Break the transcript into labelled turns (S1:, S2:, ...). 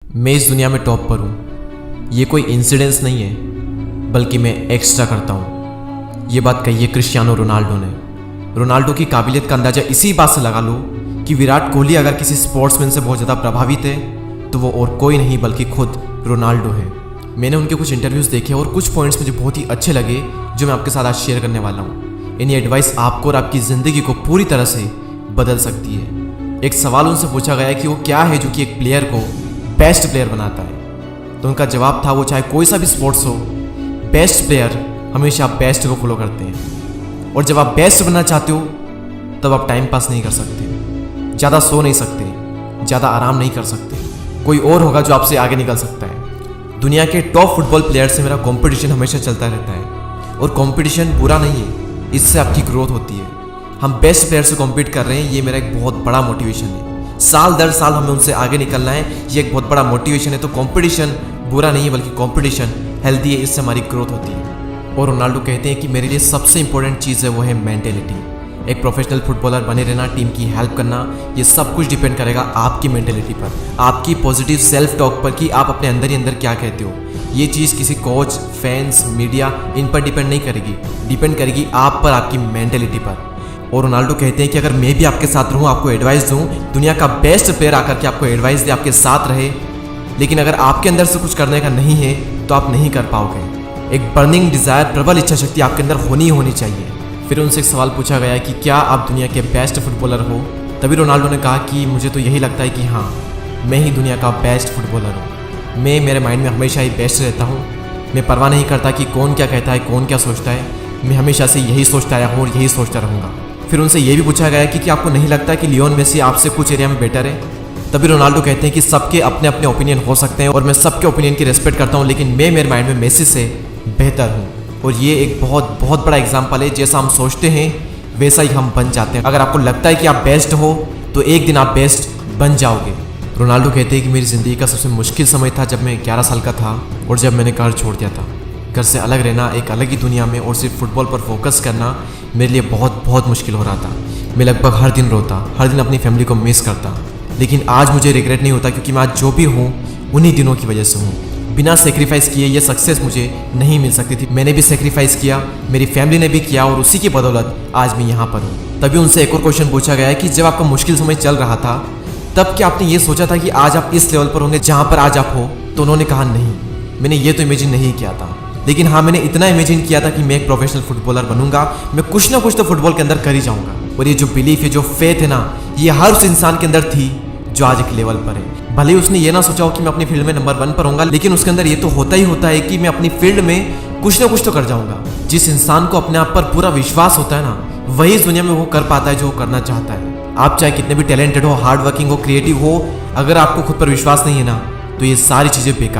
S1: मैं इस दुनिया में टॉप पर हूँ, ये कोई इंसिडेंस नहीं है बल्कि मैं एक्स्ट्रा करता हूँ। ये बात कही है क्रिस्टियानो रोनाल्डो ने। रोनाल्डो की काबिलियत का अंदाज़ा इसी बात से लगा लो कि विराट कोहली अगर किसी स्पोर्ट्समैन से बहुत ज़्यादा प्रभावित है तो वो और कोई नहीं बल्कि खुद रोनाल्डो है। मैंने उनके कुछ इंटरव्यूज़ देखे और कुछ पॉइंट्स मुझे बहुत ही अच्छे लगे जो मैं आपके साथ आज शेयर करने वाला हूँ। इन्हीं एडवाइस आपको और आपकी ज़िंदगी को पूरी तरह से बदल सकती है। एक सवाल उनसे पूछा गया कि वो क्या है जो कि एक प्लेयर को बेस्ट प्लेयर बनाता है, तो उनका जवाब था वो चाहे कोई सा भी स्पोर्ट्स हो, बेस्ट प्लेयर हमेशा बेस्ट को फॉलो करते हैं। और जब आप बेस्ट बनना चाहते हो तब आप टाइम पास नहीं कर सकते, ज़्यादा सो नहीं सकते, ज़्यादा आराम नहीं कर सकते। कोई और होगा जो आपसे आगे निकल सकता है। दुनिया के टॉप फुटबॉल प्लेयर से मेरा कंपटीशन हमेशा चलता रहता है और कंपटीशन बुरा नहीं है, इससे आपकी ग्रोथ होती है। हम बेस्ट प्लेयर से कॉम्पीट कर रहे हैं, ये मेरा एक बहुत बड़ा मोटिवेशन है। साल दर साल हमें उनसे आगे निकलना है, ये एक बहुत बड़ा मोटिवेशन है। तो कंपटीशन बुरा नहीं है बल्कि कंपटीशन हेल्दी है, इससे हमारी ग्रोथ होती है। और रोनाल्डो कहते हैं कि मेरे लिए सबसे इंपॉर्टेंट चीज़ है वो है मेंटेलिटी। एक प्रोफेशनल फुटबॉलर बने रहना, टीम की हेल्प करना, ये सब कुछ डिपेंड करेगा आपकी मेंटेलिटी पर, आपकी पॉजिटिव सेल्फ टॉक पर कि आप अपने अंदर ही अंदर क्या कहते हो। ये चीज़ किसी कोच, फैंस, मीडिया इन पर डिपेंड नहीं करेगी, डिपेंड करेगी आप पर, आपकी मेंटेलिटी पर। और रोनाल्डो कहते हैं कि अगर मैं भी आपके साथ रहूँ, आपको एडवाइस दूँ, दुनिया का बेस्ट प्लेयर आकर के आपको एडवाइस दे, आपके साथ रहे, लेकिन अगर आपके अंदर से कुछ करने का नहीं है तो आप नहीं कर पाओगे। एक बर्निंग डिज़ायर, प्रबल इच्छा शक्ति आपके अंदर होनी चाहिए। फिर उनसे एक सवाल पूछा गया कि क्या आप दुनिया के बेस्ट फुटबॉलर हो? तभी रोनाल्डो ने कहा कि मुझे तो यही लगता है कि हाँ, मैं ही दुनिया का बेस्ट फुटबॉलर हूँ। मैं मेरे माइंड में हमेशा ही बेस्ट रहता हूँ। मैं परवाह नहीं करता कि कौन क्या कहता है, कौन क्या सोचता है। मैं हमेशा से यही सोचता आया हूँ और यही सोचता रहूँगा। फिर उनसे ये भी पूछा गया कि क्या आपको नहीं लगता कि लियोन मेसी आपसे कुछ एरिया में बेटर है? तभी रोनाल्डो कहते हैं कि सबके अपने अपने ओपिनियन हो सकते हैं और मैं सबके ओपिनियन की रिस्पेक्ट करता हूँ, लेकिन मैं मेरे माइंड में मेसी से बेहतर हूँ। और ये एक बहुत बड़ा एग्जाम्पल है, जैसा हम सोचते हैं वैसा ही हम बन जाते हैं। अगर आपको लगता है कि आप बेस्ट हो तो एक दिन आप बेस्ट बन जाओगे। रोनाल्डो कहते हैं कि मेरी ज़िंदगी का सबसे मुश्किल समय था जब मैं 11 साल का था और जब मैंने घर छोड़ दिया था। घर से अलग रहना, एक अलग ही दुनिया में और सिर्फ फुटबॉल पर फोकस करना मेरे लिए बहुत मुश्किल हो रहा था। मैं लगभग हर दिन रोता, हर दिन अपनी फैमिली को मिस करता, लेकिन आज मुझे रिग्रेट नहीं होता क्योंकि मैं आज जो भी हूँ उन्हीं दिनों की वजह से हूँ। बिना सेक्रीफाइस किए ये सक्सेस मुझे नहीं मिल सकती थी। मैंने भी सेक्रीफाइस किया, मेरी फैमिली ने भी किया और उसी की बदौलत आज मैं यहाँ पर हूँ। तभी उनसे एक और क्वेश्चन पूछा गया कि जब आपका मुश्किल समय चल रहा था तब क्या आपने ये सोचा था कि आज आप इस लेवल पर होंगे जहाँ पर आज आप हो? तो उन्होंने कहा नहीं, मैंने ये तो इमेजिन नहीं किया था, लेकिन हाँ, मैंने इतना इमेजिन किया था कि मैं एक प्रोफेशनल फुटबॉलर बनूंगा, मैं कुछ ना कुछ तो फुटबॉल के अंदर कर ही जाऊंगा। और ये जो बिलीफ है, जो फेथ है ना, ये हर उस इंसान के अंदर थी जो आज एक लेवल पर है। भले ही उसने ये ना सोचा हो कि मैं अपनी फील्ड में नंबर 1 पर होऊंगा, लेकिन उसके अंदर ये तो होता ही होता है कि मैं अपनी फील्ड में कुछ ना कुछ तो कर जाऊंगा। जिस इंसान को अपने आप पर पूरा विश्वास होता है ना, वही इस दुनिया में वो कर पाता है जो वो करना चाहता है। आप चाहे कितने भी टैलेंटेड हो, हार्ड वर्किंग हो, क्रिएटिव हो, अगर आपको खुद पर विश्वास नहीं है ना तो ये सारी चीज़ें बेकार।